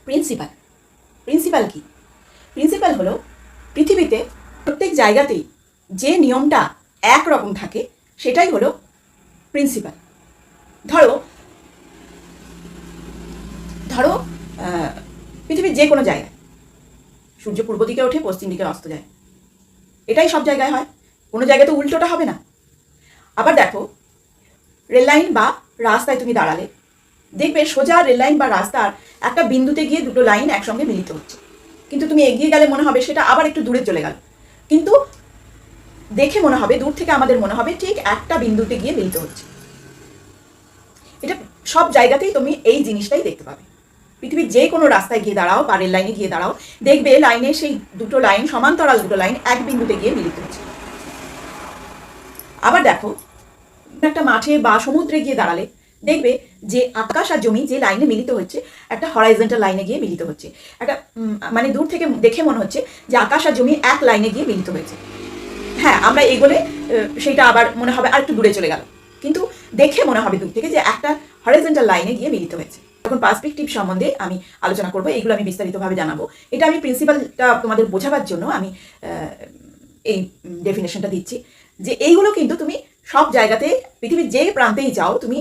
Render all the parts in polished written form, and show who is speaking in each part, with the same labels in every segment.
Speaker 1: Principal. Principal কি? Principal হলো পৃথিবীতে প্রত্যেক জায়গাতেই যে নিয়মটা একরকম থাকে সেটাই হলো প্রিন্সিপাল। ধরো ধরো পৃথিবীর যে কোনো জায়গায় সূর্য পূর্ব দিকে ওঠে, পশ্চিম দিকে অস্ত যায়, এটাই সব জায়গায় হয়। কোনো জায়গায় তো উল্টোটা হবে না। আবার দেখো, রেললাইন বা রাস্তায় তুমি দাঁড়ালে দেখবে সোজা রেললাইন বা রাস্তার একটা বিন্দুতে গিয়ে দুটো লাইন একসঙ্গে মিলিত হচ্ছে, কিন্তু তুমি এগিয়ে গেলে মনে হবে সেটা আবার একটু দূরে চলে গেল, কিন্তু দেখে মনে হবে, দূর থেকে আমাদের মনে হবে ঠিক একটা বিন্দুতে গিয়ে মিলিত হচ্ছে। এটা সব জায়গাতেই তুমি এই জিনিসটাই দেখতে পাবে। পৃথিবীর যে কোনো রাস্তায় গিয়ে দাঁড়াও বা রেল লাইনে গিয়ে দাঁড়াও, দেখবে লাইনে সেই দুটো লাইন, সমান্তরাল দুটো লাইন এক বিন্দুতে গিয়ে মিলিত হচ্ছে। আবার দেখো, একটা মাঠে বা সমুদ্রে গিয়ে দাঁড়ালে দেখবে যে আকাশ আর জমি যে লাইনে মিলিত হচ্ছে একটা হরাইজন্টাল লাইনে গিয়ে মিলিত হচ্ছে। একটা মানে দূর থেকে দেখে মনে হচ্ছে যে আকাশ আর জমি এক লাইনে গিয়ে মিলিত হয়েছে। হ্যাঁ, আমরা এগোলে সেইটা আবার মনে হবে আর একটু দূরে চলে গেল, কিন্তু দেখে মনে হবে দূর থেকে যে একটা হরাইজন্টাল লাইনে গিয়ে মিলিত হয়েছে। এখন পার্সপেক্টিভ সম্বন্ধে আমি আলোচনা করবো, এইগুলো আমি বিস্তারিতভাবে জানাবো। এটা আমি প্রিন্সিপালটা তোমাদের বোঝাবার জন্য আমি এই ডেফিনেশনটা দিচ্ছি যে এইগুলো কিন্তু তুমি সব জায়গাতে পৃথিবীর যে প্রান্তেই যাও তুমি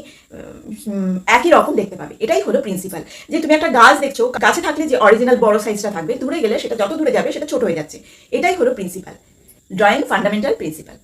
Speaker 1: একই রকম দেখতে পাবে। এটাই হলো প্রিন্সিপাল। যে তুমি একটা গাছ দেখছো, গাছে থাকলে যে অরিজিনাল বড় সাইজটা থাকবে, দূরে গেলে সেটা যত দূরে যাবে সেটা ছোট হয়ে যাচ্ছে। এটাই হলো প্রিন্সিপাল। Drawing fundamental principal.